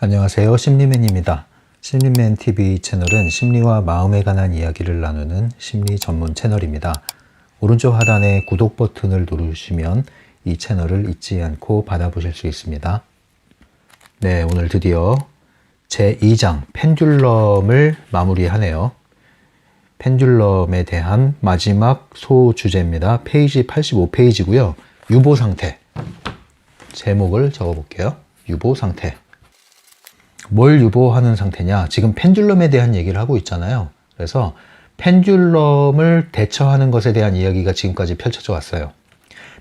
안녕하세요. 심리맨입니다. 심리맨 TV 채널은 심리와 마음에 관한 이야기를 나누는 심리 전문 채널입니다. 오른쪽 하단에 구독 버튼을 누르시면 이 채널을 잊지 않고 받아보실 수 있습니다. 네, 오늘 드디어 제2장 펜듈럼을 마무리하네요. 펜듈럼에 대한 마지막 소주제입니다. 페이지 85페이지고요. 유보 상태. 제목을 적어볼게요. 유보 상태. 뭘 유보하는 상태냐? 지금 펜듈럼에 대한 얘기를 하고 있잖아요. 그래서 펜듈럼을 대처하는 것에 대한 이야기가 지금까지 펼쳐져 왔어요.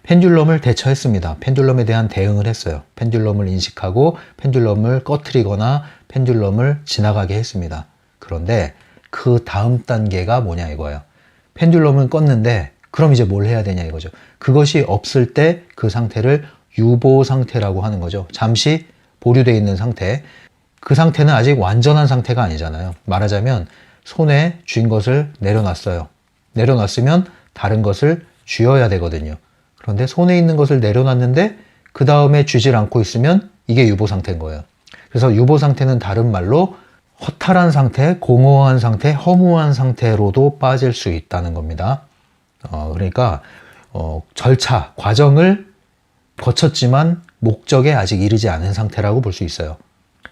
펜듈럼을 대처했습니다. 펜듈럼에 대한 대응을 했어요. 펜듈럼을 인식하고 펜듈럼을 꺼트리거나 펜듈럼을 지나가게 했습니다. 그런데 그 다음 단계가 뭐냐 이거예요. 펜듈럼을 껐는데 그럼 이제 뭘 해야 되냐 이거죠. 그것이 없을 때 그 상태를 유보 상태라고 하는 거죠. 잠시 보류되어 있는 상태. 그 상태는 아직 완전한 상태가 아니잖아요. 말하자면 손에 쥔 것을 내려놨어요. 내려놨으면 다른 것을 쥐어야 되거든요. 그런데 손에 있는 것을 내려놨는데 그 다음에 쥐질 않고 있으면 이게 유보 상태인 거예요. 그래서 유보 상태는 다른 말로 허탈한 상태, 공허한 상태, 허무한 상태로도 빠질 수 있다는 겁니다. 그러니까 절차, 과정을 거쳤지만 목적에 아직 이르지 않은 상태라고 볼 수 있어요.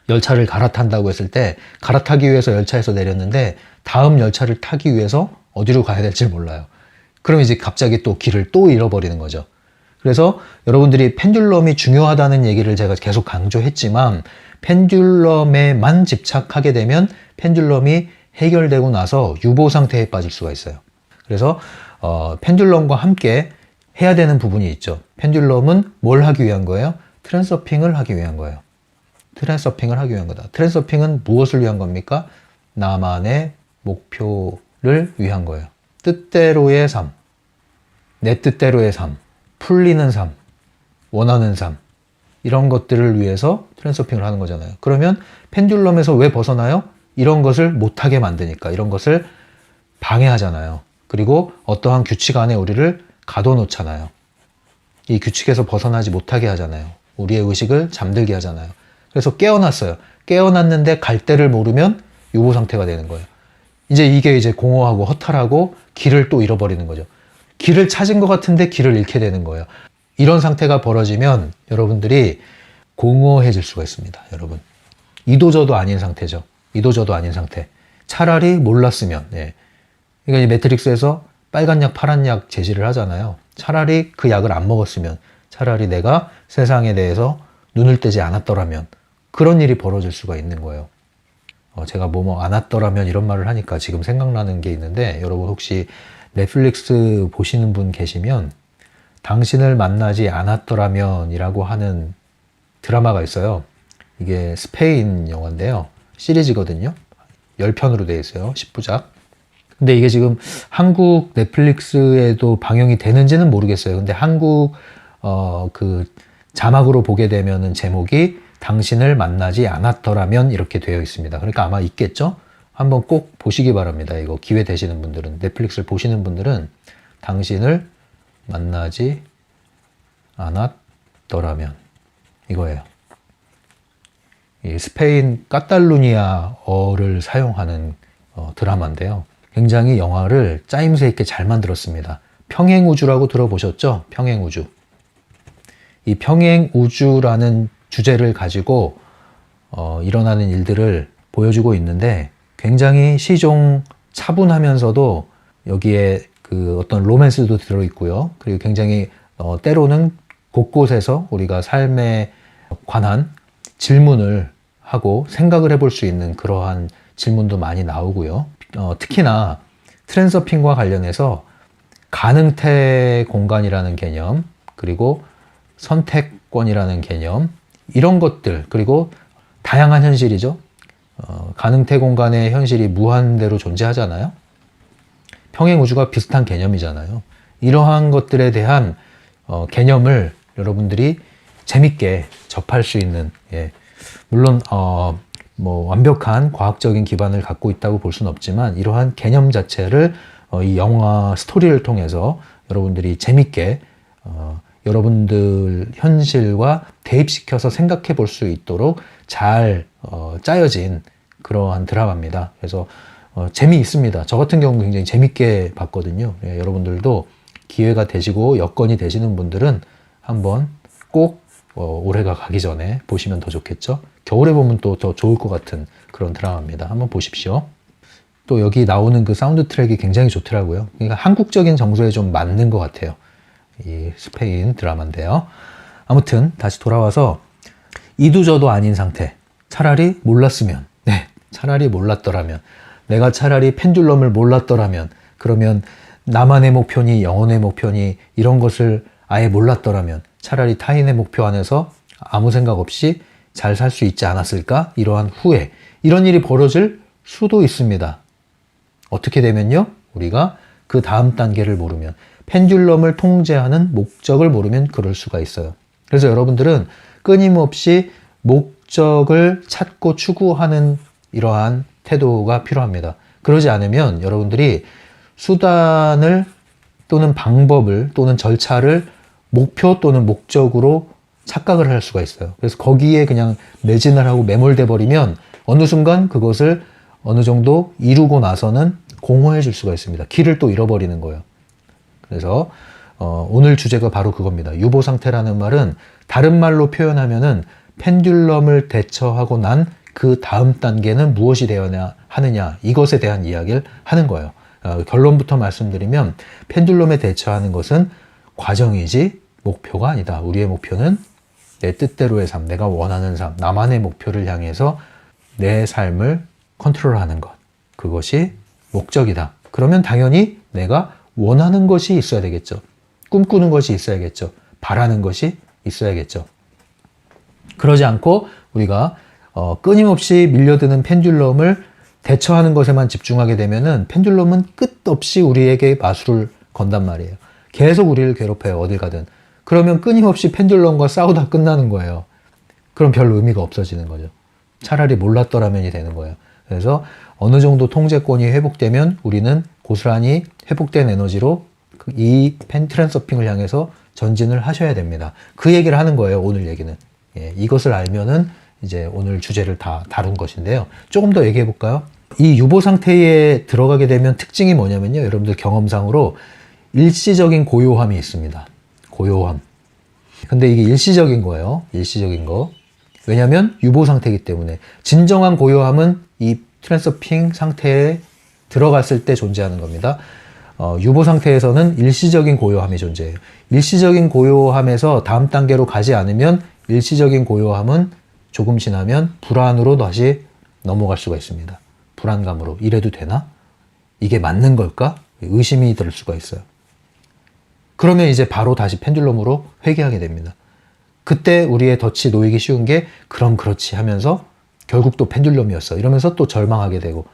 열차를 갈아탄다고 했을 때 갈아타기 위해서 열차에서 내렸는데 다음 열차를 타기 위해서 어디로 가야 될지 몰라요. 그럼 이제 갑자기 또 길을 또 잃어버리는 거죠. 그래서 여러분들이 펜듈럼이 중요하다는 얘기를 제가 계속 강조했지만 펜듈럼에만 집착하게 되면 펜듈럼이 해결되고 나서 유보 상태에 빠질 수가 있어요. 그래서 펜듈럼과 함께 해야 되는 부분이 있죠. 펜듈럼은 뭘 하기 위한 거예요? 트랜서핑을 하기 위한 거예요. 트랜서핑을 하기 위한 거다. 트랜서핑은 무엇을 위한 겁니까? 나만의 목표를 위한 거예요. 뜻대로의 삶, 내 뜻대로의 삶, 풀리는 삶, 원하는 삶, 이런 것들을 위해서 트랜서핑을 하는 거잖아요. 그러면 펜듈럼에서 왜 벗어나요? 이런 것을 못하게 만드니까, 이런 것을 방해하잖아요. 그리고 어떠한 규칙 안에 우리를 가둬놓잖아요. 이 규칙에서 벗어나지 못하게 하잖아요. 우리의 의식을 잠들게 하잖아요. 그래서 깨어났어요. 깨어났는데 갈 데를 모르면 유보 상태가 되는 거예요. 이게 공허하고 허탈하고 길을 또 잃어버리는 거죠. 길을 찾은 것 같은데 길을 잃게 되는 거예요. 이런 상태가 벌어지면 여러분들이 공허해질 수가 있습니다. 여러분. 이도저도 아닌 상태죠. 이도저도 아닌 상태. 차라리 몰랐으면. 예. 그러니까 이 매트릭스에서 빨간 약, 파란 약 제시를 하잖아요. 차라리 그 약을 안 먹었으면, 차라리 내가 세상에 대해서 눈을 떼지 않았더라면, 그런 일이 벌어질 수가 있는 거예요. 제가 안 왔더라면 이런 말을 하니까 지금 생각나는 게 있는데, 여러분 혹시 넷플릭스 보시는 분 계시면 당신을 만나지 않았더라면 이라고 하는 드라마가 있어요. 이게 스페인 영화인데요. 시리즈거든요. 10편으로 되어 있어요. 10부작. 근데 이게 지금 한국 넷플릭스에도 방영이 되는지는 모르겠어요. 근데 한국 그 자막으로 보게 되면은 제목이 당신을 만나지 않았더라면 이렇게 되어 있습니다. 그러니까 아마 있겠죠? 한번 꼭 보시기 바랍니다. 이거 기회 되시는 분들은, 넷플릭스를 보시는 분들은 당신을 만나지 않았더라면 이거예요. 이 스페인 카탈루니아어를 사용하는 드라마인데요. 굉장히 영화를 짜임새 있게 잘 만들었습니다. 평행우주라고 들어보셨죠? 평행우주. 이 평행우주라는 주제를 가지고 일어나는 일들을 보여주고 있는데 굉장히 시종 차분하면서도 여기에 그 어떤 로맨스도 들어있고요. 그리고 굉장히 때로는 곳곳에서 우리가 삶에 관한 질문을 하고 생각을 해볼 수 있는 그러한 질문도 많이 나오고요. 특히나 트랜서핑과 관련해서 가능태 공간이라는 개념, 그리고 선택권이라는 개념, 이런 것들, 그리고 다양한 현실이죠. 가능태 공간의 현실이 무한대로 존재하잖아요. 평행우주가 비슷한 개념이잖아요. 이러한 것들에 대한 개념을 여러분들이 재밌게 접할 수 있는, 물론 완벽한 과학적인 기반을 갖고 있다고 볼 수는 없지만 이러한 개념 자체를 이 영화 스토리를 통해서 여러분들이 재밌게 여러분들 현실과 대입시켜서 생각해 볼 수 있도록 잘 짜여진 그러한 드라마입니다. 그래서 재미있습니다. 저 같은 경우 굉장히 재밌게 봤거든요. 예, 여러분들도 기회가 되시고 여건이 되시는 분들은 한번 꼭 올해가 가기 전에 보시면 더 좋겠죠. 겨울에 보면 또 더 좋을 것 같은 그런 드라마입니다. 한번 보십시오. 또 여기 나오는 그 사운드 트랙이 굉장히 좋더라고요. 그러니까 한국적인 정서에 좀 맞는 것 같아요. 이 스페인 드라마인데요. 아무튼 다시 돌아와서 이도저도 아닌 상태. 차라리 몰랐으면, 네, 차라리 몰랐더라면, 내가 차라리 펜듈럼을 몰랐더라면, 그러면 나만의 목표니 영혼의 목표니 이런 것을 아예 몰랐더라면 차라리 타인의 목표 안에서 아무 생각 없이 잘 살 수 있지 않았을까? 이러한 후회, 이런 일이 벌어질 수도 있습니다. 어떻게 되면요? 우리가 그 다음 단계를 모르면, 펜듈럼을 통제하는 목적을 모르면 그럴 수가 있어요. 그래서 여러분들은 끊임없이 목적을 찾고 추구하는 이러한 태도가 필요합니다. 그러지 않으면 여러분들이 수단을 또는 방법을 또는 절차를 목표 또는 목적으로 착각을 할 수가 있어요. 그래서 거기에 그냥 매진을 하고 매몰돼 버리면 어느 순간 그것을 어느 정도 이루고 나서는 공허해질 수가 있습니다. 길을 또 잃어버리는 거예요. 그래서 오늘 주제가 바로 그겁니다. 유보 상태라는 말은 다른 말로 표현하면은 펜듈럼을 대처하고 난 그 다음 단계는 무엇이 되어야 하느냐, 이것에 대한 이야기를 하는 거예요. 결론부터 말씀드리면 펜듈럼에 대처하는 것은 과정이지 목표가 아니다. 우리의 목표는 내 뜻대로의 삶, 내가 원하는 삶, 나만의 목표를 향해서 내 삶을 컨트롤하는 것, 그것이 목적이다. 그러면 당연히 내가 원하는 것이 있어야 되겠죠. 꿈꾸는 것이 있어야겠죠. 바라는 것이 있어야겠죠. 그러지 않고 우리가 끊임없이 밀려드는 펜듈럼을 대처하는 것에만 집중하게 되면은 펜듈럼은 끝없이 우리에게 마술을 건단 말이에요. 계속 우리를 괴롭혀요. 어딜 가든. 그러면 끊임없이 펜듈럼과 싸우다 끝나는 거예요. 그럼 별 의미가 없어지는 거죠. 차라리 몰랐더라면이 되는 거예요. 그래서 어느 정도 통제권이 회복되면 우리는 고스란히 회복된 에너지로 이 트랜서핑을 향해서 전진을 하셔야 됩니다. 그 얘기를 하는 거예요. 오늘 얘기는. 예, 이것을 알면은 이제 오늘 주제를 다 다룬 것인데요. 조금 더 얘기해 볼까요? 이 유보 상태에 들어가게 되면 특징이 뭐냐면요. 여러분들 경험상으로 일시적인 고요함이 있습니다. 고요함. 근데 이게 일시적인 거예요. 일시적인 거. 왜냐하면 유보 상태이기 때문에. 진정한 고요함은 이 트랜서핑 상태에 들어갔을 때 존재하는 겁니다. 유보 상태에서는 일시적인 고요함이 존재해요. 일시적인 고요함에서 다음 단계로 가지 않으면 일시적인 고요함은 조금 지나면 불안으로 다시 넘어갈 수가 있습니다. 불안감으로. 이래도 되나? 이게 맞는 걸까? 의심이 들 수가 있어요. 그러면 이제 바로 다시 펜듈럼으로 회귀하게 됩니다. 그때 우리의 덫이 놓이기 쉬운 게 그럼 그렇지 하면서 결국 또 펜듈럼이었어. 이러면서 또 절망하게 되고.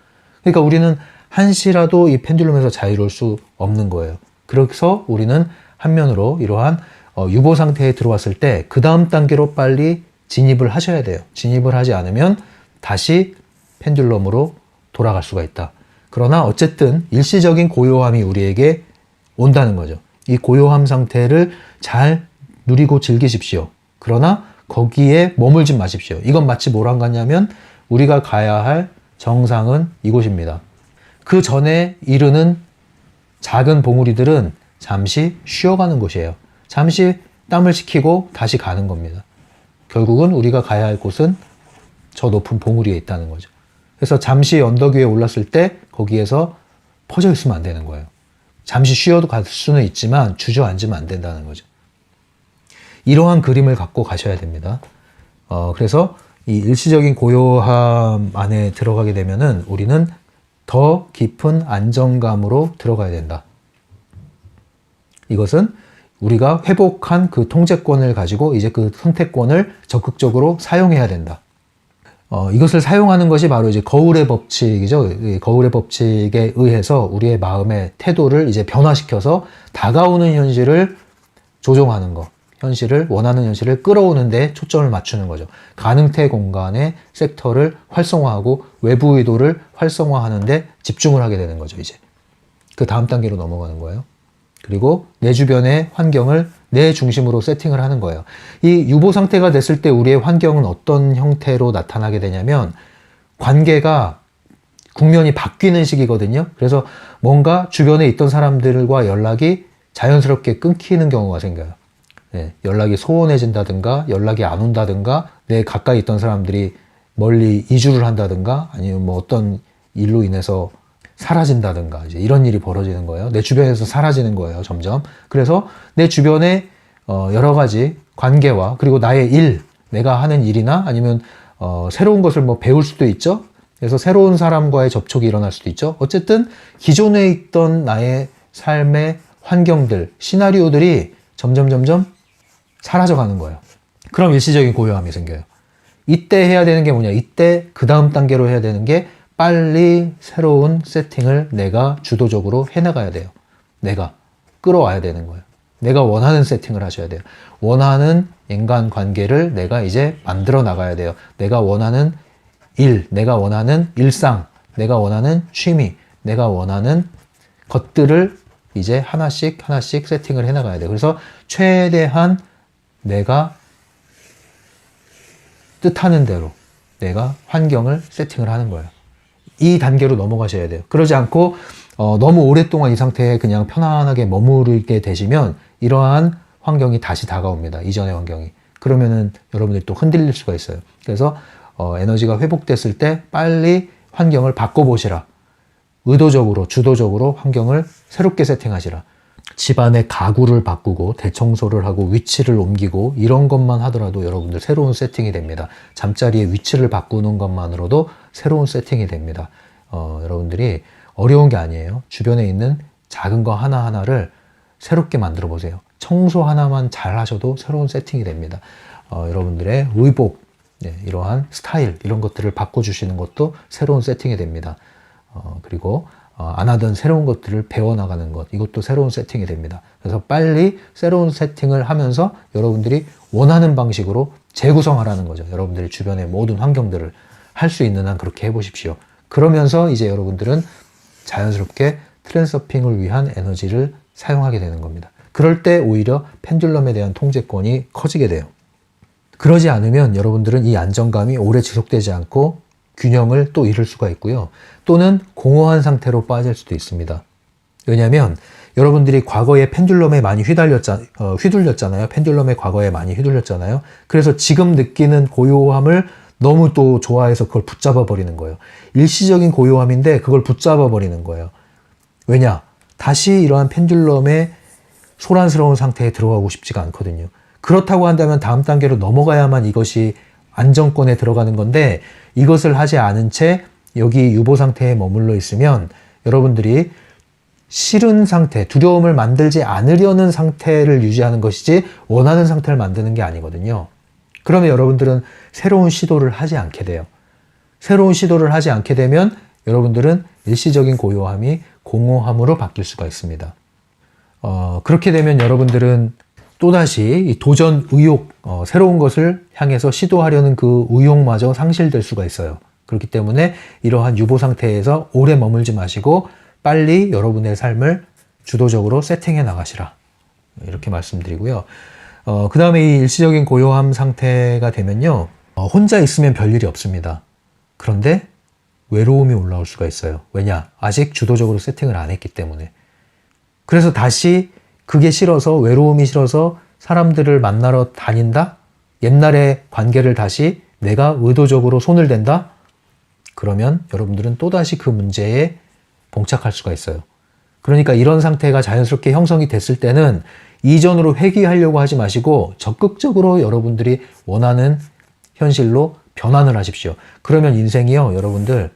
그러니까 우리는 한시라도 이 펜듈럼에서 자유로울 수 없는 거예요. 그래서 우리는 한면으로 이러한 유보 상태에 들어왔을 때 그 다음 단계로 빨리 진입을 하셔야 돼요. 진입을 하지 않으면 다시 펜듈럼으로 돌아갈 수가 있다. 그러나 어쨌든 일시적인 고요함이 우리에게 온다는 거죠. 이 고요함 상태를 잘 누리고 즐기십시오. 그러나 거기에 머물지 마십시오. 이건 마치 뭐랑 같냐면 우리가 가야 할 정상은 이곳입니다. 그 전에 이르는 작은 봉우리들은 잠시 쉬어가는 곳이에요. 잠시 땀을 식히고 다시 가는 겁니다. 결국은 우리가 가야 할 곳은 저 높은 봉우리에 있다는 거죠. 그래서 잠시 언덕 위에 올랐을 때 거기에서 퍼져 있으면 안 되는 거예요. 잠시 쉬어도 갈 수는 있지만 주저앉으면 안 된다는 거죠. 이러한 그림을 갖고 가셔야 됩니다. 그래서 이 일시적인 고요함 안에 들어가게 되면은 우리는 더 깊은 안정감으로 들어가야 된다. 이것은 우리가 회복한 그 통제권을 가지고 이제 그 선택권을 적극적으로 사용해야 된다. 이것을 사용하는 것이 바로 이제 거울의 법칙이죠. 거울의 법칙에 의해서 우리의 마음의 태도를 이제 변화시켜서 다가오는 현실을 조종하는 것. 원하는 현실을 끌어오는 데 초점을 맞추는 거죠. 가능태 공간의 섹터를 활성화하고 외부 의도를 활성화하는 데 집중을 하게 되는 거죠, 이제. 그 다음 단계로 넘어가는 거예요. 그리고 내 주변의 환경을 내 중심으로 세팅을 하는 거예요. 이 유보 상태가 됐을 때 우리의 환경은 어떤 형태로 나타나게 되냐면 관계가 국면이 바뀌는 시기거든요. 그래서 뭔가 주변에 있던 사람들과 연락이 자연스럽게 끊기는 경우가 생겨요. 네, 연락이 소원해진다든가 연락이 안 온다든가 내 가까이 있던 사람들이 멀리 이주를 한다든가 아니면 뭐 어떤 일로 인해서 사라진다든가 이제 이런 일이 벌어지는 거예요. 내 주변에서 사라지는 거예요, 점점. 그래서 내 주변에 여러 가지 관계와 그리고 나의 일, 내가 하는 일이나 아니면 새로운 것을 뭐 배울 수도 있죠. 그래서 새로운 사람과의 접촉이 일어날 수도 있죠. 어쨌든 기존에 있던 나의 삶의 환경들, 시나리오들이 점점 사라져가는 거예요. 그럼 일시적인 고요함이 생겨요. 이때 해야 되는 게 뭐냐? 이때 그 다음 단계로 해야 되는 게 빨리 새로운 세팅을 내가 주도적으로 해나가야 돼요. 내가 끌어와야 되는 거예요. 내가 원하는 세팅을 하셔야 돼요. 원하는 인간관계를 내가 이제 만들어 나가야 돼요. 내가 원하는 일, 내가 원하는 일상, 내가 원하는 취미, 내가 원하는 것들을 이제 하나씩 세팅을 해나가야 돼요. 그래서 최대한 내가 뜻하는 대로 내가 환경을 세팅을 하는 거예요. 이 단계로 넘어가셔야 돼요. 그러지 않고 너무 오랫동안 이 상태에 그냥 편안하게 머무르게 되시면 이러한 환경이 다시 다가옵니다. 이전의 환경이. 그러면은 여러분들이 또 흔들릴 수가 있어요. 그래서 에너지가 회복됐을 때 빨리 환경을 바꿔보시라. 의도적으로, 주도적으로 환경을 새롭게 세팅하시라. 집안의 가구를 바꾸고 대청소를 하고 위치를 옮기고 이런 것만 하더라도 여러분들 새로운 세팅이 됩니다. 잠자리의 위치를 바꾸는 것만으로도 새로운 세팅이 됩니다. 여러분들이 어려운 게 아니에요. 주변에 있는 작은 거 하나하나를 새롭게 만들어 보세요. 청소 하나만 잘 하셔도 새로운 세팅이 됩니다. 여러분들의 의복, 이러한 스타일 이런 것들을 바꿔주시는 것도 새로운 세팅이 됩니다. 그리고 안 하던 새로운 것들을 배워나가는 것, 이것도 새로운 세팅이 됩니다. 그래서 빨리 새로운 세팅을 하면서 여러분들이 원하는 방식으로 재구성하라는 거죠. 여러분들이 주변의 모든 환경들을 할 수 있는 한 그렇게 해보십시오. 그러면서 이제 여러분들은 자연스럽게 트랜서핑을 위한 에너지를 사용하게 되는 겁니다. 그럴 때 오히려 펜듈럼에 대한 통제권이 커지게 돼요. 그러지 않으면 여러분들은 이 안정감이 오래 지속되지 않고 균형을 또 잃을 수가 있고요. 또는 공허한 상태로 빠질 수도 있습니다. 왜냐하면 여러분들이 과거에 펜듈럼에 많이 휘둘렸잖아요. 펜듈럼에 과거에 많이 휘둘렸잖아요. 그래서 지금 느끼는 고요함을 너무 또 좋아해서 그걸 붙잡아 버리는 거예요. 일시적인 고요함인데 그걸 붙잡아 버리는 거예요. 왜냐? 다시 이러한 펜듈럼의 소란스러운 상태에 들어가고 싶지가 않거든요. 그렇다고 한다면 다음 단계로 넘어가야만 이것이 안정권에 들어가는 건데 이것을 하지 않은 채 여기 유보 상태에 머물러 있으면 여러분들이 싫은 상태, 두려움을 만들지 않으려는 상태를 유지하는 것이지 원하는 상태를 만드는 게 아니거든요. 그러면 여러분들은 새로운 시도를 하지 않게 돼요. 새로운 시도를 하지 않게 되면 여러분들은 일시적인 고요함이 공허함으로 바뀔 수가 있습니다. 그렇게 되면 여러분들은 또다시 이 도전 의욕, 새로운 것을 향해서 시도하려는 그 의욕마저 상실될 수가 있어요. 그렇기 때문에 이러한 유보 상태에서 오래 머물지 마시고 빨리 여러분의 삶을 주도적으로 세팅해 나가시라. 이렇게 말씀드리고요. 그 다음에 이 일시적인 고요함 상태가 되면요. 혼자 있으면 별일이 없습니다. 그런데 외로움이 올라올 수가 있어요. 왜냐? 아직 주도적으로 세팅을 안 했기 때문에. 그래서 다시 그게 싫어서, 외로움이 싫어서 사람들을 만나러 다닌다? 옛날의 관계를 다시 내가 의도적으로 손을 댄다? 그러면 여러분들은 또다시 그 문제에 봉착할 수가 있어요. 그러니까 이런 상태가 자연스럽게 형성이 됐을 때는 이전으로 회귀하려고 하지 마시고 적극적으로 여러분들이 원하는 현실로 변환을 하십시오. 그러면 인생이요, 여러분들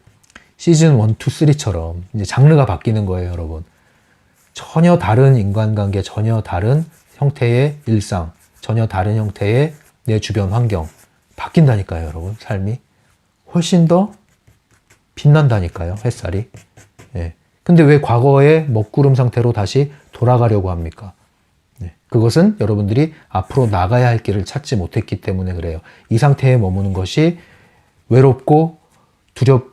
시즌 1, 2, 3처럼 이제 장르가 바뀌는 거예요, 여러분. 전혀 다른 인간관계, 전혀 다른 형태의 일상, 전혀 다른 형태의 내 주변 환경 바뀐다니까요, 여러분. 삶이 훨씬 더 빛난다니까요, 햇살이. 예. 근데 왜 과거의 먹구름 상태로 다시 돌아가려고 합니까? 그것은 여러분들이 앞으로 나가야 할 길을 찾지 못했기 때문에 그래요. 이 상태에 머무는 것이 외롭고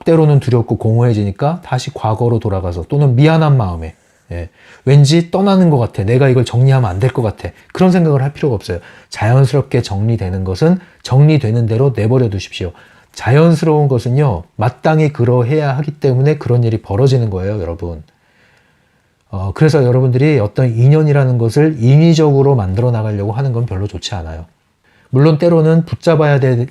때로는 두렵고 공허해지니까 다시 과거로 돌아가서 또는 미안한 마음에 예. 왠지 떠나는 것 같아. 내가 이걸 정리하면 안 될 것 같아. 그런 생각을 할 필요가 없어요. 자연스럽게 정리되는 것은 정리되는 대로 내버려 두십시오. 자연스러운 것은요, 마땅히 그러해야 하기 때문에 그런 일이 벌어지는 거예요, 여러분. 그래서 여러분들이 어떤 인연이라는 것을 인위적으로 만들어 나가려고 하는 건 별로 좋지 않아요. 물론 때로는 붙잡아야 될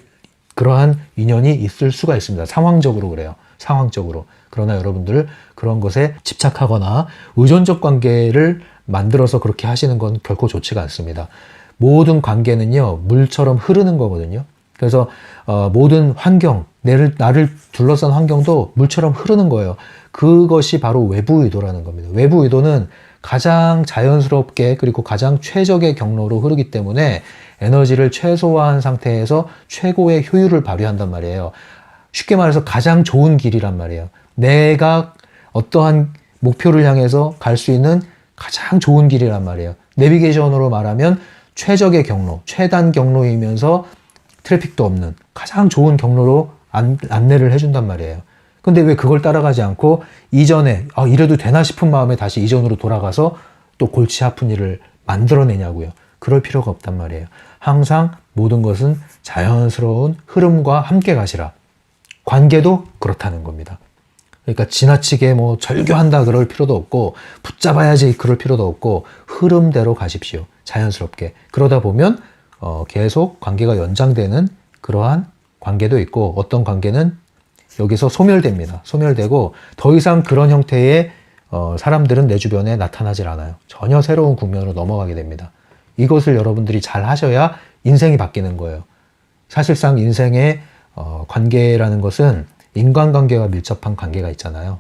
그러한 인연이 있을 수가 있습니다. 상황적으로 그래요. 상황적으로. 그러나 여러분들 그런 것에 집착하거나 의존적 관계를 만들어서 그렇게 하시는 건 결코 좋지가 않습니다. 모든 관계는요, 물처럼 흐르는 거거든요. 그래서 모든 환경, 나를 둘러싼 환경도 물처럼 흐르는 거예요. 그것이 바로 외부 의도라는 겁니다. 외부 의도는 가장 자연스럽게 그리고 가장 최적의 경로로 흐르기 때문에 에너지를 최소화한 상태에서 최고의 효율을 발휘한단 말이에요. 쉽게 말해서 가장 좋은 길이란 말이에요. 내가 어떠한 목표를 향해서 갈 수 있는 가장 좋은 길이란 말이에요. 내비게이션으로 말하면 최적의 경로, 최단 경로이면서 트래픽도 없는 가장 좋은 경로로 안내를 해준단 말이에요. 근데 왜 그걸 따라가지 않고 이전에 이래도 되나 싶은 마음에 다시 이전으로 돌아가서 또 골치 아픈 일을 만들어내냐고요. 그럴 필요가 없단 말이에요. 항상 모든 것은 자연스러운 흐름과 함께 가시라. 관계도 그렇다는 겁니다. 그러니까 지나치게 절교한다 그럴 필요도 없고 붙잡아야지 그럴 필요도 없고 흐름대로 가십시오. 자연스럽게. 그러다 보면 계속 관계가 연장되는 그러한 관계도 있고 어떤 관계는 여기서 소멸됩니다. 소멸되고 더 이상 그런 형태의 사람들은 내 주변에 나타나질 않아요. 전혀 새로운 국면으로 넘어가게 됩니다. 이것을 여러분들이 잘 하셔야 인생이 바뀌는 거예요. 사실상 인생의 관계라는 것은 인간관계와 밀접한 관계가 있잖아요.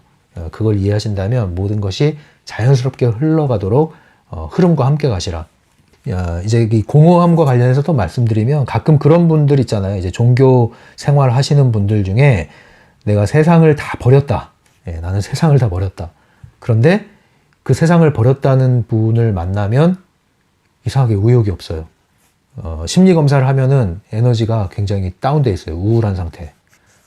그걸 이해하신다면 모든 것이 자연스럽게 흘러가도록 흐름과 함께 가시라. 이제 이 공허함과 관련해서 또 말씀드리면 가끔 그런 분들 있잖아요. 이제 종교 생활 하시는 분들 중에 내가 세상을 다 버렸다. 나는 세상을 다 버렸다. 그런데 그 세상을 버렸다는 분을 만나면 이상하게 의욕이 없어요. 심리 검사를 하면은 에너지가 굉장히 다운돼 있어요. 우울한 상태.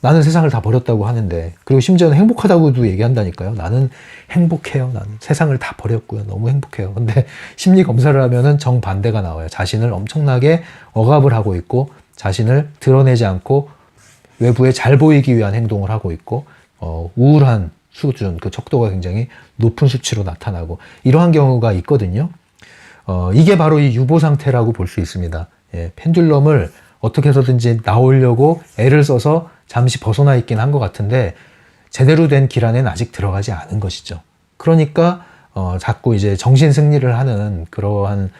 나는 세상을 다 버렸다고 하는데, 그리고 심지어는 행복하다고도 얘기한다니까요. 나는 행복해요. 나는 세상을 다 버렸고요. 너무 행복해요. 근데 심리 검사를 하면은 정반대가 나와요. 자신을 엄청나게 억압을 하고 있고, 자신을 드러내지 않고 외부에 잘 보이기 위한 행동을 하고 있고, 우울한 수준, 그 척도가 굉장히 높은 수치로 나타나고, 이러한 경우가 있거든요. 이게 바로 이 유보 상태라고 볼 수 있습니다. 펜듈럼을 어떻게 해서든지 나오려고 애를 써서 잠시 벗어나 있긴 한 것 같은데 제대로 된 길 안에는 아직 들어가지 않은 것이죠. 그러니까 자꾸 이제 정신 승리를 하는 그러한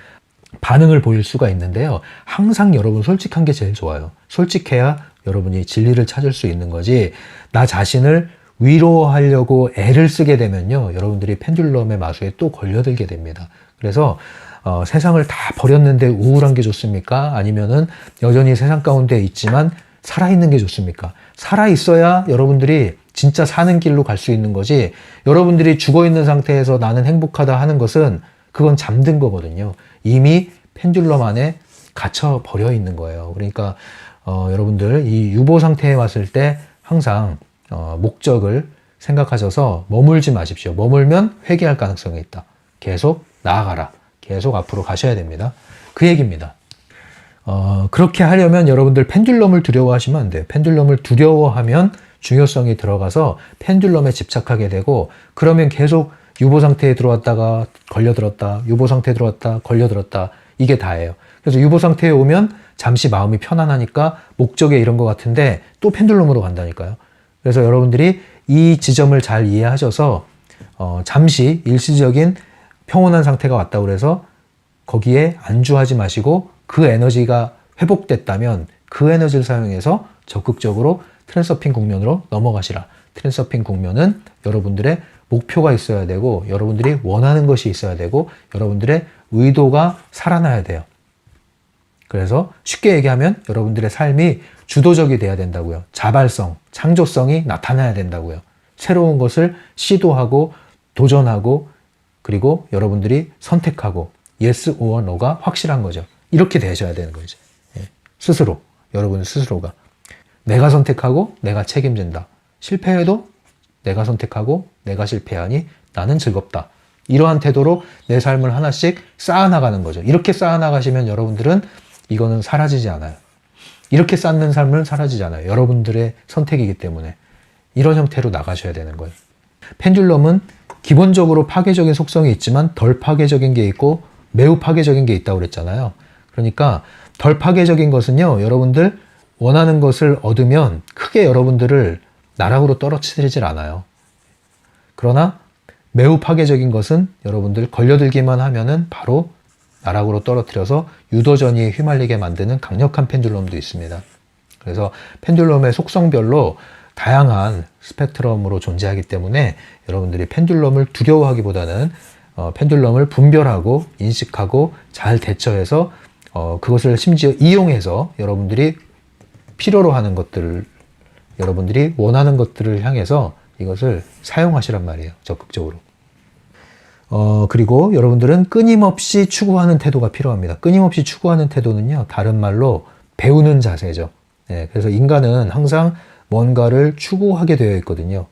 반응을 보일 수가 있는데요. 항상 여러분 솔직한 게 제일 좋아요. 솔직해야 여러분이 진리를 찾을 수 있는 거지, 나 자신을 위로하려고 애를 쓰게 되면요, 여러분들이 펜듈럼의 마수에 또 걸려들게 됩니다. 그래서 세상을 다 버렸는데 우울한 게 좋습니까? 아니면은 여전히 세상 가운데 있지만 살아있는 게 좋습니까? 살아있어야 여러분들이 진짜 사는 길로 갈 수 있는 거지, 여러분들이 죽어있는 상태에서 나는 행복하다 하는 것은 그건 잠든 거거든요. 이미 펜듈럼 안에 갇혀 버려 있는 거예요. 그러니까 여러분들 이 유보 상태에 왔을 때 항상 목적을 생각하셔서 머물지 마십시오. 머물면 회귀할 가능성이 있다. 계속 나아가라. 계속 앞으로 가셔야 됩니다. 그 얘기입니다. 그렇게 하려면 여러분들 펜듈럼을 두려워하시면 안 돼요. 펜듈럼을 두려워하면 중요성이 들어가서 펜듈럼에 집착하게 되고, 그러면 계속 유보 상태에 들어왔다가 걸려들었다, 유보 상태에 들어왔다, 걸려들었다, 이게 다예요. 그래서 유보 상태에 오면 잠시 마음이 편안하니까 목적에 이른 것 같은데 또 펜듈럼으로 간다니까요. 그래서 여러분들이 이 지점을 잘 이해하셔서 잠시 일시적인 평온한 상태가 왔다고 해서 거기에 안주하지 마시고, 그 에너지가 회복됐다면 그 에너지를 사용해서 적극적으로 트랜서핑 국면으로 넘어가시라. 트랜서핑 국면은 여러분들의 목표가 있어야 되고, 여러분들이 원하는 것이 있어야 되고, 여러분들의 의도가 살아나야 돼요. 그래서 쉽게 얘기하면 여러분들의 삶이 주도적이 돼야 된다고요. 자발성, 창조성이 나타나야 된다고요. 새로운 것을 시도하고 도전하고, 그리고 여러분들이 선택하고 yes or no가 확실한 거죠. 이렇게 되셔야 되는 거죠. 스스로, 여러분 스스로가 내가 선택하고 내가 책임진다. 실패해도 내가 선택하고 내가 실패하니 나는 즐겁다. 이러한 태도로 내 삶을 하나씩 쌓아나가는 거죠. 이렇게 쌓아나가시면 여러분들은 이거는 사라지지 않아요. 이렇게 쌓는 삶은 사라지지 않아요. 여러분들의 선택이기 때문에 이런 형태로 나가셔야 되는 거예요. 펜듈럼은 기본적으로 파괴적인 속성이 있지만 덜 파괴적인 게 있고 매우 파괴적인 게 있다고 그랬잖아요. 그러니까 덜 파괴적인 것은요, 여러분들 원하는 것을 얻으면 크게 여러분들을 나락으로 떨어뜨리질 않아요. 그러나 매우 파괴적인 것은 여러분들 걸려들기만 하면은 바로 나락으로 떨어뜨려서 유도전이에 휘말리게 만드는 강력한 펜듈럼도 있습니다. 그래서 펜듈럼의 속성별로 다양한 스펙트럼으로 존재하기 때문에 여러분들이 펜듈럼을 두려워하기보다는 펜듈럼을 분별하고 인식하고 잘 대처해서 그것을 심지어 이용해서 여러분들이 필요로 하는 것들을, 여러분들이 원하는 것들을 향해서 이것을 사용하시란 말이에요. 적극적으로. 그리고 여러분들은 끊임없이 추구하는 태도가 필요합니다. 끊임없이 추구하는 태도는요, 다른 말로 배우는 자세죠. 네, 그래서 인간은 항상 뭔가를 추구하게 되어 있거든요.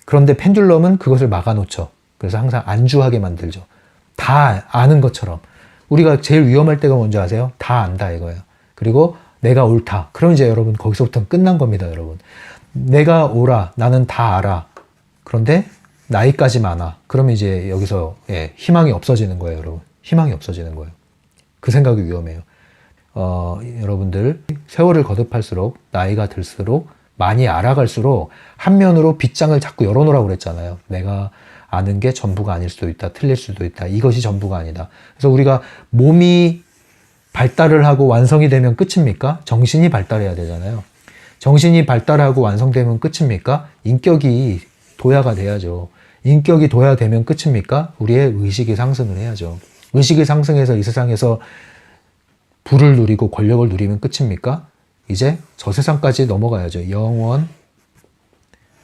그런데 펜듈럼은 그것을 막아놓죠. 그래서 항상 안주하게 만들죠. 다 아는 것처럼. 우리가 제일 위험할 때가 뭔지 아세요? 다 안다 이거예요. 그리고 내가 옳다. 그럼 이제 여러분 거기서부터 끝난 겁니다, 여러분. 내가 옳아. 나는 다 알아. 그런데 나이까지 많아. 그러면 이제 여기서 희망이 없어지는 거예요, 여러분. 희망이 없어지는 거예요. 그 생각이 위험해요. 여러분들 세월을 거듭할수록 나이가 들수록 많이 알아갈수록 한면으로 빗장을 자꾸 열어놓으라고 그랬잖아요. 내가 아는 게 전부가 아닐 수도 있다. 틀릴 수도 있다. 이것이 전부가 아니다. 그래서 우리가 몸이 발달을 하고 완성이 되면 끝입니까? 정신이 발달해야 되잖아요. 정신이 발달하고 완성되면 끝입니까? 인격이 도야가 돼야죠. 인격이 도야되면 끝입니까? 우리의 의식이 상승을 해야죠. 의식이 상승해서 이 세상에서 부를 누리고 권력을 누리면 끝입니까? 이제 저 세상까지 넘어가야죠. 영원,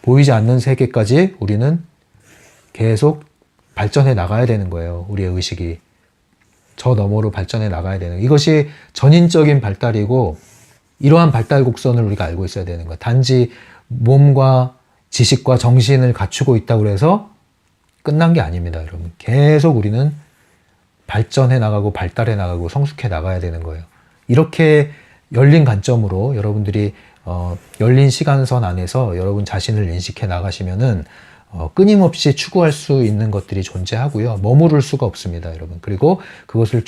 보이지 않는 세계까지 우리는 계속 발전해 나가야 되는 거예요. 우리의 의식이. 저 너머로 발전해 나가야 되는, 이것이 전인적인 발달이고 이러한 발달 곡선을 우리가 알고 있어야 되는 거예요. 단지 몸과 지식과 정신을 갖추고 있다고 해서 끝난 게 아닙니다, 여러분. 계속 우리는 발전해 나가고 발달해 나가고 성숙해 나가야 되는 거예요. 이렇게 열린 관점으로 여러분들이 열린 시간선 안에서 여러분 자신을 인식해 나가시면은 끊임없이 추구할 수 있는 것들이 존재하고요. 머무를 수가 없습니다, 여러분. 그리고 그것을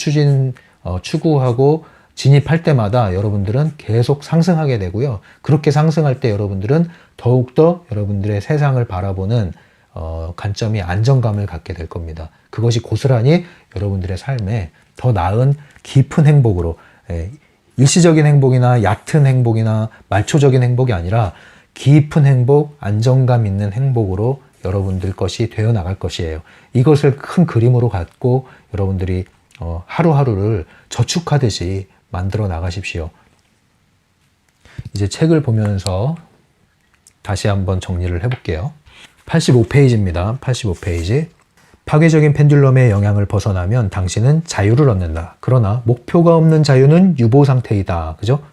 추구하고 진입할 때마다 여러분들은 계속 상승하게 되고요. 그렇게 상승할 때 여러분들은 더욱더 여러분들의 세상을 바라보는 관점이 안정감을 갖게 될 겁니다. 그것이 고스란히 여러분들의 삶에 더 나은 깊은 행복으로, 일시적인 행복이나 얕은 행복이나 말초적인 행복이 아니라 깊은 행복, 안정감 있는 행복으로 여러분들 것이 되어 나갈 것이에요. 이것을 큰 그림으로 갖고 여러분들이 하루하루를 저축하듯이 만들어 나가십시오. 이제 책을 보면서 다시 한번 정리를 해볼게요. 85페이지입니다. 85페이지. 파괴적인 펜듈럼의 영향을 벗어나면 당신은 자유를 얻는다. 그러나 목표가 없는 자유는 유보 상태이다. 그죠?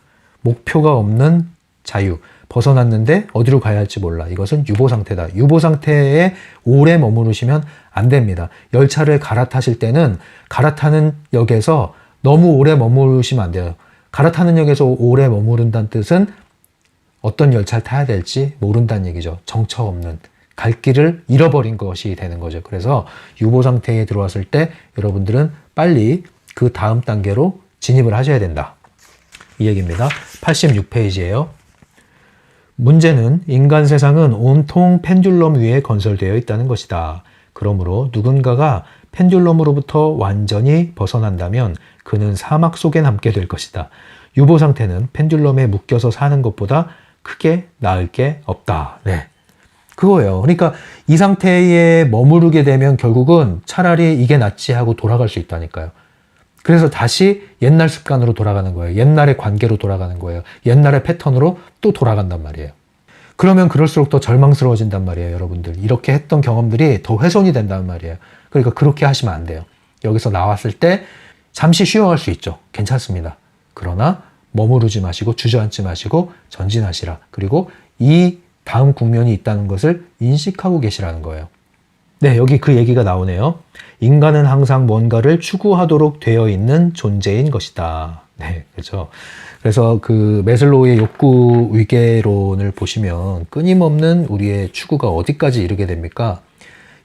목표가 없는 자유. 벗어났는데 어디로 가야 할지 몰라. 이것은 유보 상태다. 유보 상태에 오래 머무르시면 안 됩니다. 열차를 갈아타실 때는 갈아타는 역에서 너무 오래 머무르시면 안 돼요. 갈아타는 역에서 오래 머무른다는 뜻은 어떤 열차를 타야 될지 모른다는 얘기죠. 정처 없는, 갈 길을 잃어버린 것이 되는 거죠. 그래서 유보 상태에 들어왔을 때 여러분들은 빨리 그 다음 단계로 진입을 하셔야 된다. 이 얘기입니다. 86페이지예요. 문제는 인간 세상은 온통 펜듈럼 위에 건설되어 있다는 것이다. 그러므로 누군가가 펜듈럼으로부터 완전히 벗어난다면 그는 사막 속에 남게 될 것이다. 유보 상태는 펜듈럼에 묶여서 사는 것보다 크게 나을 게 없다. 네. 그거예요. 그러니까 이 상태에 머무르게 되면 결국은 차라리 이게 낫지 하고 돌아갈 수 있다니까요. 그래서 다시 옛날 습관으로 돌아가는 거예요. 옛날의 관계로 돌아가는 거예요. 옛날의 패턴으로 또 돌아간단 말이에요. 그러면 그럴수록 더 절망스러워진단 말이에요, 여러분들. 이렇게 했던 경험들이 더 훼손이 된단 말이에요. 그러니까 그렇게 하시면 안 돼요. 여기서 나왔을 때 잠시 쉬어갈 수 있죠. 괜찮습니다. 그러나 머무르지 마시고 주저앉지 마시고 전진하시라. 그리고 이 다음 국면이 있다는 것을 인식하고 계시라는 거예요. 네, 여기 그 얘기가 나오네요. 인간은 항상 뭔가를 추구하도록 되어 있는 존재인 것이다. 네, 그렇죠. 그래서 그 매슬로우의 욕구 위계론을 보시면 끊임없는 우리의 추구가 어디까지 이르게 됩니까?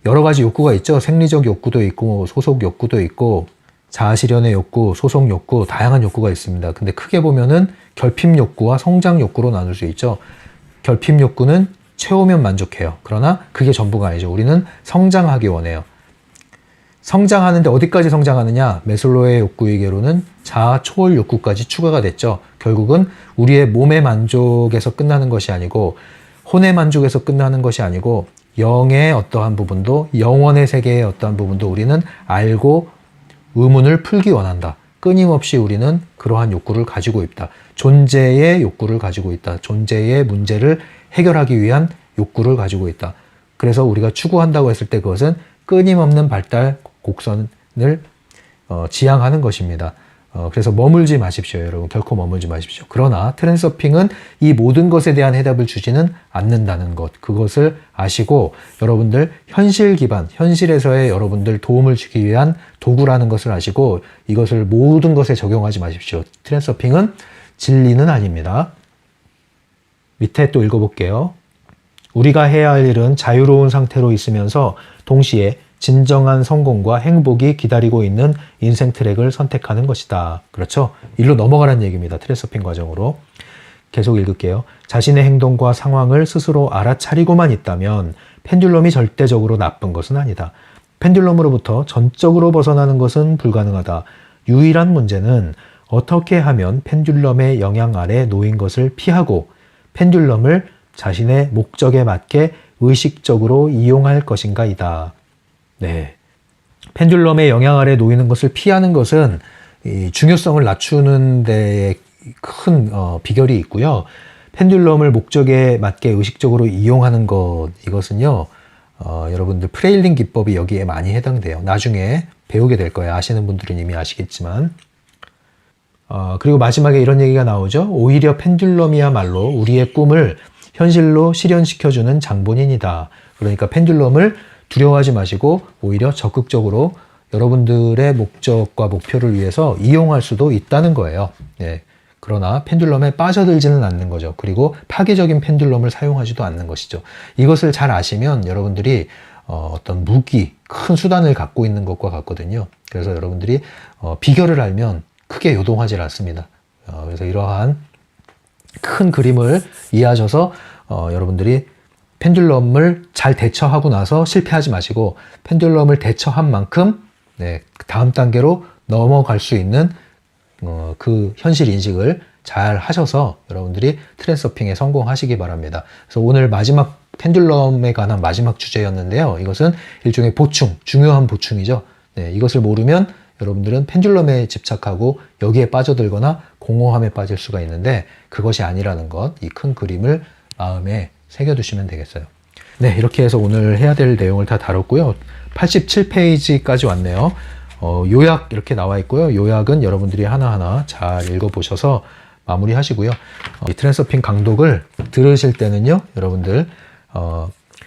여러 가지 욕구가 있죠. 생리적 욕구도 있고 소속 욕구도 있고 자아실현의 욕구, 소속 욕구, 다양한 욕구가 있습니다. 근데 크게 보면은 결핍 욕구와 성장 욕구로 나눌 수 있죠. 결핍 욕구는 채우면 만족해요. 그러나 그게 전부가 아니죠. 우리는 성장하기 원해요. 성장하는데 어디까지 성장하느냐? 매슬로우의 욕구위계로는 자아 초월 욕구까지 추가가 됐죠. 결국은 우리의 몸의 만족에서 끝나는 것이 아니고 혼의 만족에서 끝나는 것이 아니고 영의 어떠한 부분도, 영원의 세계의 어떠한 부분도 우리는 알고 의문을 풀기 원한다. 끊임없이 우리는 그러한 욕구를 가지고 있다. 존재의 욕구를 가지고 있다. 존재의 문제를 해결하기 위한 욕구를 가지고 있다. 그래서 우리가 추구한다고 했을 때 그것은 끊임없는 발달 곡선을 지향하는 것입니다. 그래서 머물지 마십시오, 여러분. 결코 머물지 마십시오. 그러나 트랜서핑은 이 모든 것에 대한 해답을 주지는 않는다는 것, 그것을 아시고 여러분들 현실 기반, 현실에서의 여러분들 도움을 주기 위한 도구라는 것을 아시고 이것을 모든 것에 적용하지 마십시오. 트랜서핑은 진리는 아닙니다. 밑에 또 읽어볼게요. 우리가 해야 할 일은 자유로운 상태로 있으면서 동시에 진정한 성공과 행복이 기다리고 있는 인생 트랙을 선택하는 것이다. 그렇죠? 일로 넘어가라는 얘기입니다. 트랜서핑 과정으로. 계속 읽을게요. 자신의 행동과 상황을 스스로 알아차리고만 있다면 펜듈럼이 절대적으로 나쁜 것은 아니다. 펜듈럼으로부터 전적으로 벗어나는 것은 불가능하다. 유일한 문제는 어떻게 하면 펜듈럼의 영향 아래 놓인 것을 피하고 펜듈럼을 자신의 목적에 맞게 의식적으로 이용할 것인가이다. 네. 펜듈럼의 영향 아래 놓이는 것을 피하는 것은 이 중요성을 낮추는 데에 큰 비결이 있고요. 펜듈럼을 목적에 맞게 의식적으로 이용하는 것, 이것은요, 여러분들 프레일링 기법이 여기에 많이 해당돼요. 나중에 배우게 될 거예요. 아시는 분들은 이미 아시겠지만. 그리고 마지막에 이런 얘기가 나오죠. 오히려 펜듈럼이야말로 우리의 꿈을 현실로 실현시켜주는 장본인이다. 그러니까 펜듈럼을 두려워하지 마시고 오히려 적극적으로 여러분들의 목적과 목표를 위해서 이용할 수도 있다는 거예요. 예. 그러나 펜듈럼에 빠져들지는 않는 거죠. 그리고 파괴적인 펜듈럼을 사용하지도 않는 것이죠. 이것을 잘 아시면 여러분들이 어떤 무기, 큰 수단을 갖고 있는 것과 같거든요. 그래서 여러분들이 비결을 알면 크게 요동하지 않습니다. 그래서 이러한 큰 그림을 이해하셔서 여러분들이 펜듈럼을 잘 대처하고 나서 실패하지 마시고 펜듈럼을 대처한 만큼 다음 단계로 넘어갈 수 있는 그 현실 인식을 잘 하셔서 여러분들이 트랜서핑에 성공하시기 바랍니다. 그래서 오늘 마지막 펜듈럼에 관한 마지막 주제였는데요. 이것은 일종의 보충, 중요한 보충이죠. 이것을 모르면 여러분들은 펜듈럼에 집착하고 여기에 빠져들거나 공허함에 빠질 수가 있는데 그것이 아니라는 것, 이 큰 그림을 마음에 새겨두시면 되겠어요. 네, 이렇게 해서 오늘 해야 될 내용을 다 다뤘고요. 87페이지까지 왔네요. 요약 이렇게 나와 있고요. 요약은 여러분들이 하나하나 잘 읽어보셔서 마무리 하시고요. 이 트랜서핑 강독을 들으실 때는요, 여러분들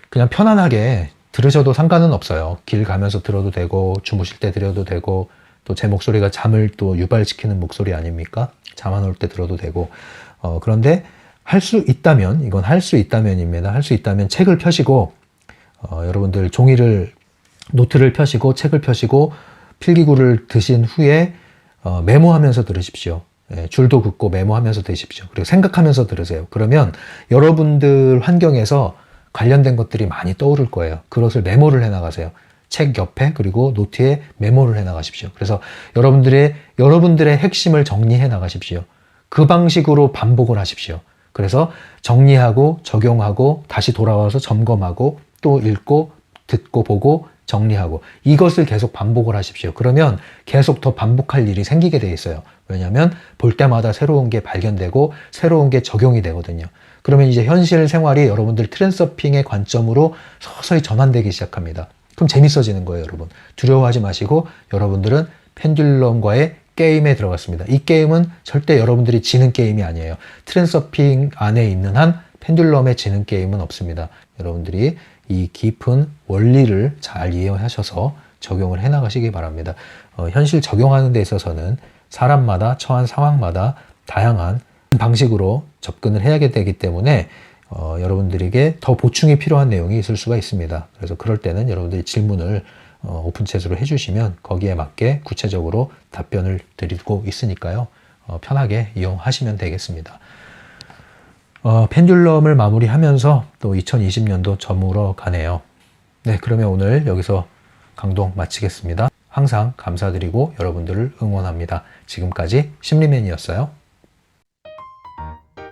그냥 편안하게 들으셔도 상관은 없어요. 길 가면서 들어도 되고 주무실 때 들어도 되고 또 제 목소리가 잠을 또 유발시키는 목소리 아닙니까? 잠 안 올 때 들어도 되고 그런데 할 수 있다면, 이건 할 수 있다면입니다. 할 수 있다면 책을 펴시고 여러분들 종이를, 노트를 펴시고 책을 펴시고 필기구를 드신 후에 메모하면서 들으십시오. 줄도 긋고 메모하면서 들으십시오. 그리고 생각하면서 들으세요. 그러면 여러분들 환경에서 관련된 것들이 많이 떠오를 거예요. 그것을 메모를 해나가세요. 책 옆에 그리고 노트에 메모를 해나가십시오. 그래서 여러분들의 핵심을 정리해 나가십시오. 그 방식으로 반복을 하십시오. 그래서 정리하고 적용하고 다시 돌아와서 점검하고 또 읽고 듣고 보고 정리하고 이것을 계속 반복을 하십시오. 그러면 계속 더 반복할 일이 생기게 돼 있어요. 왜냐하면 볼 때마다 새로운 게 발견되고 새로운 게 적용이 되거든요. 그러면 이제 현실 생활이 여러분들 트랜서핑의 관점으로 서서히 전환되기 시작합니다. 그럼 재밌어지는 거예요, 여러분. 두려워하지 마시고 여러분들은 펜듈럼과의 게임에 들어갔습니다. 이 게임은 절대 여러분들이 지는 게임이 아니에요. 트랜서핑 안에 있는 한 펜듈럼에 지는 게임은 없습니다. 여러분들이 이 깊은 원리를 잘 이해하셔서 적용을 해 나가시기 바랍니다. 현실 적용하는 데 있어서는 사람마다 처한 상황마다 다양한 방식으로 접근을 해야 되기 때문에 여러분들에게 더 보충이 필요한 내용이 있을 수가 있습니다. 그래서 그럴 때는 여러분들이 질문을 오픈챗으로 해주시면 거기에 맞게 구체적으로 답변을 드리고 있으니까요. 편하게 이용하시면 되겠습니다. 펜듈럼을 마무리하면서 또 2020년도 저물어 가네요. 네, 그러면 오늘 여기서 강동 마치겠습니다. 항상 감사드리고 여러분들을 응원합니다. 지금까지 심리맨이었어요.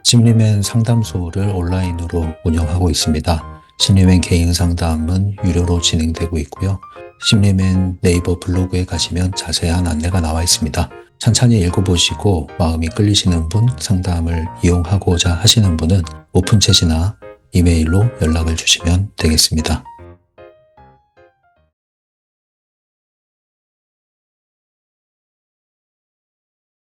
심리맨 상담소를 온라인으로 운영하고 있습니다. 심리맨 개인 상담은 유료로 진행되고 있고요. 심리맨 네이버 블로그에 가시면 자세한 안내가 나와 있습니다. 찬찬히 읽어보시고 마음이 끌리시는 분, 상담을 이용하고자 하시는 분은 오픈챗이나 이메일로 연락을 주시면 되겠습니다.